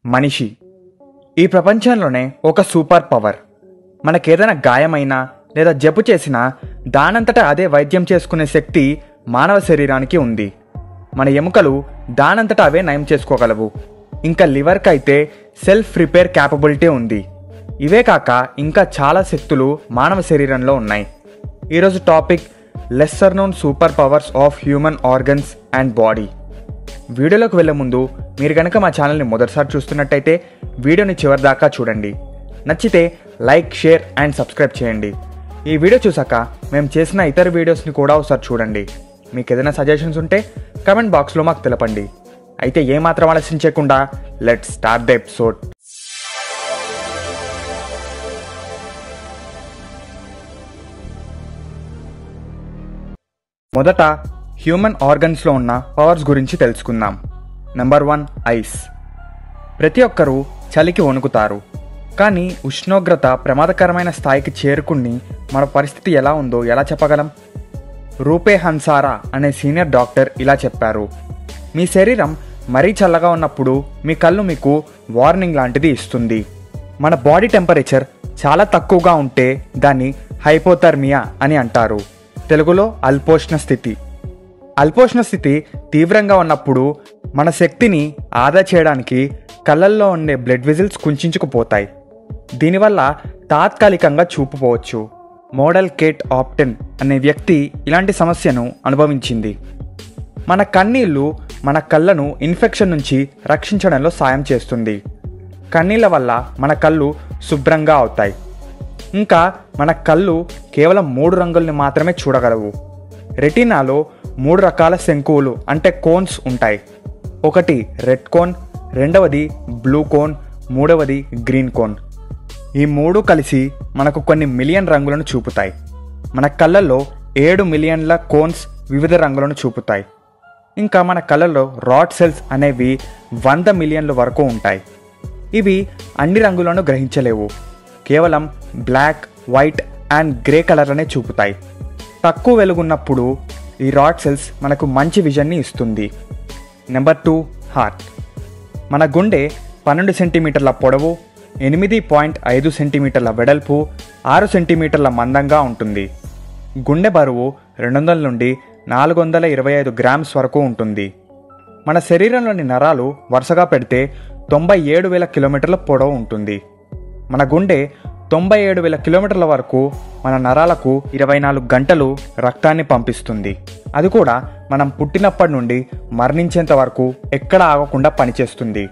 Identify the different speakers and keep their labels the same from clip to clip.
Speaker 1: మనిషి ఈ ప్రపంచంలోనే ఒక సూపర్ పవర్. మనకేదైనా గాయమైనా లేదా జబ్బు చేసినా దానంతటా అదే వైద్యం చేసుకునే శక్తి మానవ శరీరానికి ఉంది. మన ఎముకలు దానంతటా అవే నయం చేసుకోగలవు. ఇంకా లివర్కి అయితే సెల్ఫ్ రిపేర్ క్యాపబిలిటీ ఉంది. ఇవే కాక ఇంకా చాలా శక్తులు మానవ శరీరంలో ఉన్నాయి. ఈరోజు topic lesser known super powers of human organs and body. వీడియోలోకి వెళ్ళే ముందు మీరు కనుక మా ఛానల్ని మొదటిసారి చూస్తున్నట్టయితే వీడియోని చివరి దాకా చూడండి. నచ్చితే లైక్, షేర్ అండ్ సబ్స్క్రైబ్ చేయండి. ఈ వీడియో చూసాక మేము చేసిన ఇతర వీడియోస్ని కూడా ఒకసారి చూడండి. మీకు ఏదైనా సజెషన్స్ ఉంటే కమెంట్ బాక్స్లో మాకు తెలపండి. అయితే ఏమాత్రం ఆలస్యం చేయకుండా లెట్స్ స్టార్ట్ ద ఎపిసోడ్. మొదట హ్యూమన్ ఆర్గన్స్లో ఉన్న పవర్స్ గురించి తెలుసుకుందాం. Number 1, ice. ప్రతి ఒక్కరూ చలికి వణుకుతారు, కానీ ఉష్ణోగ్రత ప్రమాదకరమైన స్థాయికి చేరుకుని మన పరిస్థితి ఎలా ఉందో ఎలా చెప్పగలం? రూపే హన్సారా అనే సీనియర్ డాక్టర్ ఇలా చెప్పారు: మీ శరీరం మరీ చల్లగా ఉన్నప్పుడు మీ కళ్ళు మీకు వార్నింగ్ లాంటిది ఇస్తుంది. మన బాడీ టెంపరేచర్ చాలా తక్కువగా ఉంటే దాన్ని హైపోథర్మియా అని అంటారు. తెలుగులో అల్పోష్ణ స్థితి. అల్పోష్ణ స్థితి తీవ్రంగా ఉన్నప్పుడు మన శక్తిని ఆదా చేయడానికి కళ్ళల్లో ఉండే బ్లడ్ వెజిల్స్ కుంచుకుపోతాయి. దీనివల్ల తాత్కాలికంగా చూపు పోవచ్చు. మోడల్ కేట్ ఆప్టెన్ అనే వ్యక్తి ఇలాంటి సమస్యను అనుభవించింది. మన కన్నీళ్లు మన కళ్ళను ఇన్ఫెక్షన్ నుంచి రక్షించడంలో సాయం చేస్తుంది. కన్నీళ్ళ వల్ల మన కళ్ళు శుభ్రంగా అవుతాయి. ఇంకా మన కళ్ళు కేవలం 3 రంగుల్ని మాత్రమే చూడగలవు. రెటీనాలో 3 రకాల శంకువులు అంటే కోన్స్ ఉంటాయి. ఒకటి రెడ్ కోన్, రెండవది బ్లూ కోన్, మూడవది గ్రీన్ కోన్. ఈ 3 కలిసి మనకు కొన్ని మిలియన్ రంగులను చూపుతాయి. మన కళ్ళల్లో 7 మిలియన్ల కోన్స్ వివిధ రంగులను చూపుతాయి. ఇంకా మన కళ్ళల్లో రాడ్ సెల్స్ అనేవి 100 మిలియన్ల వరకు ఉంటాయి. ఇవి అన్ని రంగులను గ్రహించలేవు. కేవలం బ్లాక్, వైట్ అండ్ గ్రే కలర్లనే చూపుతాయి. తక్కువ వెలుగున్నప్పుడు ఈ రాడ్ సెల్స్ మనకు మంచి విజన్ని ఇస్తుంది. Number 2, heart. మన గుండె 12 సెంటీమీటర్ల పొడవు, 8.5 సెంటీమీటర్ల వెడల్పు, 6 సెంటీమీటర్ల మందంగా ఉంటుంది. గుండె బరువు 200 నుండి 425 గ్రామ్స్ వరకు ఉంటుంది. మన శరీరంలోని నరాలు వరుసగా పెడితే 97,000 కిలోమీటర్ల పొడవు ఉంటుంది. మన గుండె 97,000 కిలోమీటర్ల వరకు మన నరాలకు 24 గంటలు రక్తాన్ని పంపిస్తుంది. అది కూడా మనం పుట్టినప్పటి నుండి మరణించేంత వరకు ఎక్కడ ఆగకుండా పనిచేస్తుంది.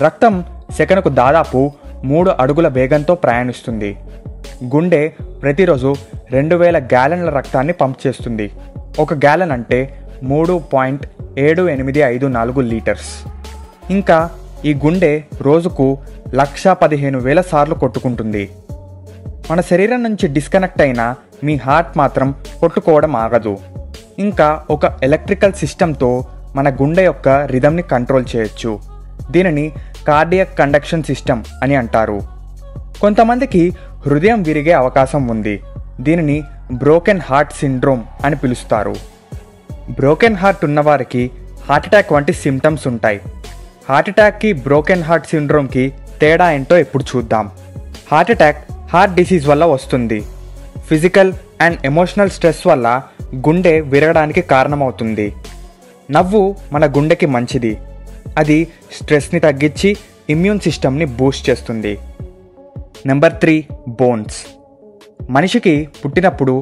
Speaker 1: రక్తం సెకనుకు దాదాపు 3 అడుగుల వేగంతో ప్రయాణిస్తుంది. గుండె ప్రతిరోజు 2,000 గ్యాలన్ల రక్తాన్ని పంప్ చేస్తుంది. 1 గ్యాలన్ అంటే 3.7854 లీటర్స్. ఇంకా ఈ గుండె రోజుకు 115,000 సార్లు కొట్టుకుంటుంది. మన శరీరం నుంచి డిస్కనెక్ట్ అయిన మీ హార్ట్ మాత్రం కొట్టుకోవడం ఆగదు. ఇంకా ఒక ఎలక్ట్రికల్ సిస్టంతో మన గుండె యొక్క రిథంని కంట్రోల్ చేయొచ్చు. దీనిని కార్డియాక్ కండక్షన్ సిస్టమ్ అని అంటారు. కొంతమందికి హృదయం విరిగే అవకాశం ఉంది. దీనిని బ్రోకెన్ హార్ట్ సిండ్రోమ్ అని పిలుస్తారు. బ్రోకెన్ హార్ట్ ఉన్నవారికి హార్ట్ అటాక్ వంటి సిమ్టమ్స్ ఉంటాయి. హార్ట్ అటాక్కి బ్రోకెన్ హార్ట్ సిండ్రోమ్కి తేడా ఏంటో ఇప్పుడు చూద్దాం. హార్ట్ అటాక్ హార్ట్ డిసీజ్ వల్ల వస్తుంది. ఫిజికల్ అండ్ ఎమోషనల్ స్ట్రెస్ వల్ల గుండె విరగడానికి కారణమవుతుంది. నవ్వు మన గుండెకి మంచిది. అది స్ట్రెస్ని తగ్గించి ఇమ్యూన్ సిస్టమ్ని బూస్ట్ చేస్తుంది. Number 3, bones. మనిషికి పుట్టినప్పుడు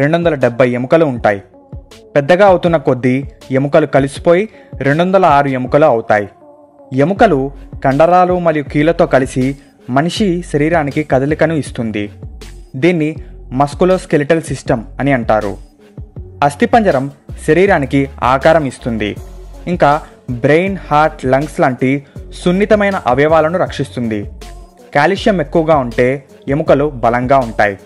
Speaker 1: 270 ఎముకలు ఉంటాయి. పెద్దగా అవుతున్న కొద్దీ ఎముకలు కలిసిపోయి 206 ఎముకలు అవుతాయి. ఎముకలు కండరాలు మరియు కీళ్ళతో కలిసి మనిషి శరీరానికి కదలికను ఇస్తుంది. దీన్ని మస్కులోస్కెలిటల్ సిస్టమ్ అని అంటారు. అస్థిపంజరం శరీరానికి ఆకారం ఇస్తుంది. ఇంకా బ్రెయిన్, హార్ట్, లంగ్స్ లాంటి సున్నితమైన అవయవాలను రక్షిస్తుంది. కాల్షియం ఎక్కువగా ఉంటే ఎముకలు బలంగా ఉంటాయి.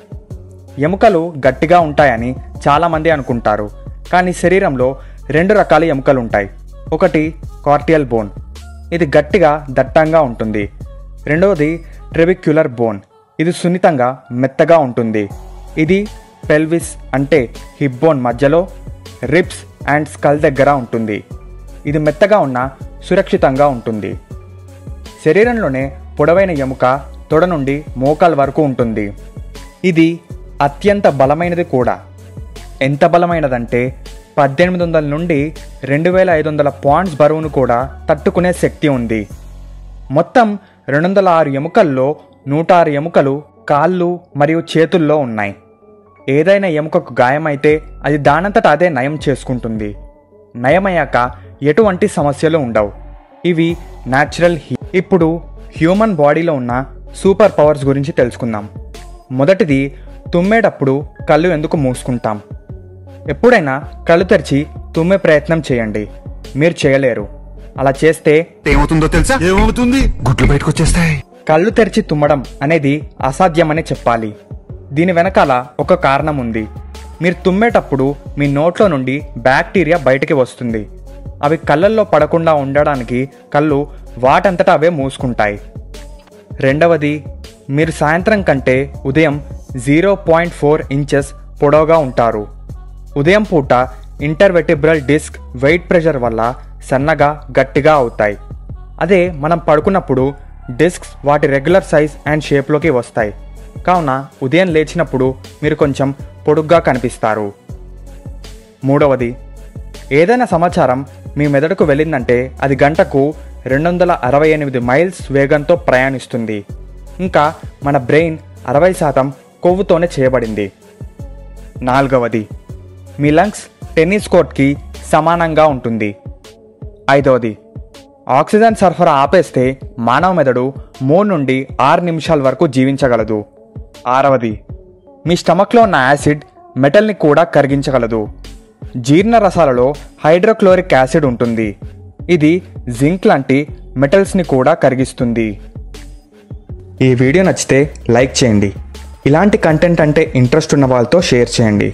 Speaker 1: ఎముకలు గట్టిగా ఉంటాయని చాలామంది అనుకుంటారు, కానీ శరీరంలో 2 రకాల ఎముకలు ఉంటాయి. ఒకటి కార్టియల్ బోన్, ఇది గట్టిగా దట్టంగా ఉంటుంది. రెండవది ట్రెబిక్యులర్ బోన్, ఇది సున్నితంగా మెత్తగా ఉంటుంది. ఇది పెల్విస్ అంటే హిప్ బోన్ మధ్యలో, రిబ్స్ అండ్ స్కల్ దగ్గర ఉంటుంది. ఇది మెత్తగా ఉన్న సురక్షితంగా ఉంటుంది. శరీరంలోనే పొడవైన ఎముక తొడ నుండి మోకాల వరకు ఉంటుంది. ఇది అత్యంత బలమైనది కూడా. ఎంత బలమైనదంటే 1800 నుండి 2500 పౌండ్స్ బరువును కూడా తట్టుకునే శక్తి ఉంది. మొత్తం 206 ఎముకల్లో 106 ఎముకలు కాళ్ళు మరియు చేతుల్లో ఉన్నాయి. ఏదైనా ఎముకకు గాయమైతే అది దానంతట అదే నయం చేసుకుంటుంది. నయమయ్యాక ఎటువంటి సమస్యలు ఉండవు. ఇవి న్యాచురల్ ఇప్పుడు హ్యూమన్ బాడీలో ఉన్న సూపర్ పవర్స్ గురించి తెలుసుకుందాం. మొదటిది, తుమ్మేటప్పుడు కళ్ళు ఎందుకు మూసుకుంటాం? ఎప్పుడైనా కళ్ళు తెరిచి తుమ్మే ప్రయత్నం చేయండి. మీరు చేయలేరు. అలా చేస్తే
Speaker 2: ఏమవుతుందో తెలుసా? ఏమవుతుంది? గుడ్లు బయటకు వచ్చేస్తాయి.
Speaker 1: కళ్ళు తెరిచి తుమ్మడం అనేది అసాధ్యమని చెప్పాలి. దీని వెనకాల ఒక కారణం ఉంది. మీరు తుమ్మేటప్పుడు మీ నోట్లో నుండి బ్యాక్టీరియా బయటికి వస్తుంది. అవి కళ్ళల్లో పడకుండా ఉండడానికి కళ్ళు వాటంతటా అవే మూసుకుంటాయి. రెండవది, మీరు సాయంత్రం కంటే ఉదయం 0.4 ఇంచెస్ పొడవుగా ఉంటారు. ఉదయం పూట ఇంటర్వెర్టిబ్రల్ డిస్క్ వెయిట్ ప్రెషర్ వల్ల సన్నగా గట్టిగా అవుతాయి. అదే మనం పడుకున్నప్పుడు డిస్క్స్ వాటి రెగ్యులర్ సైజ్ అండ్ షేప్లోకి వస్తాయి. కావున ఉదయం లేచినప్పుడు మీరు కొంచెం పొడుగ్గా కనిపిస్తారు. మూడవది, ఏదైనా సమాచారం మీ మెదడుకు వెళ్ళిందంటే అది గంటకు 268 మైల్స్ వేగంతో ప్రయాణిస్తుంది. ఇంకా మన బ్రెయిన్ 60% కొవ్వుతోనే చేయబడింది. నాలుగవది, మీ లంగ్స్ టెన్నిస్ కోర్ట్కి సమానంగా ఉంటుంది. ఐదవది, ఆక్సిజన్ సరఫరా ఆపేస్తే మానవ మెదడు 3 నుండి 6 నిమిషాల వరకు జీవించగలదు. ఆరవది, మీ స్టమక్లో ఉన్న యాసిడ్ మెటల్ని కూడా కరిగించగలదు. జీర్ణ రసాలలో హైడ్రోక్లోరిక్ యాసిడ్ ఉంటుంది. ఇది జింక్ లాంటి మెటల్స్ని కూడా కరిగిస్తుంది. ఈ వీడియో నచ్చితే లైక్ చేయండి. ఇలాంటి కంటెంట్ అంటే ఇంట్రెస్ట్ ఉన్న వాళ్ళతో షేర్ చేయండి.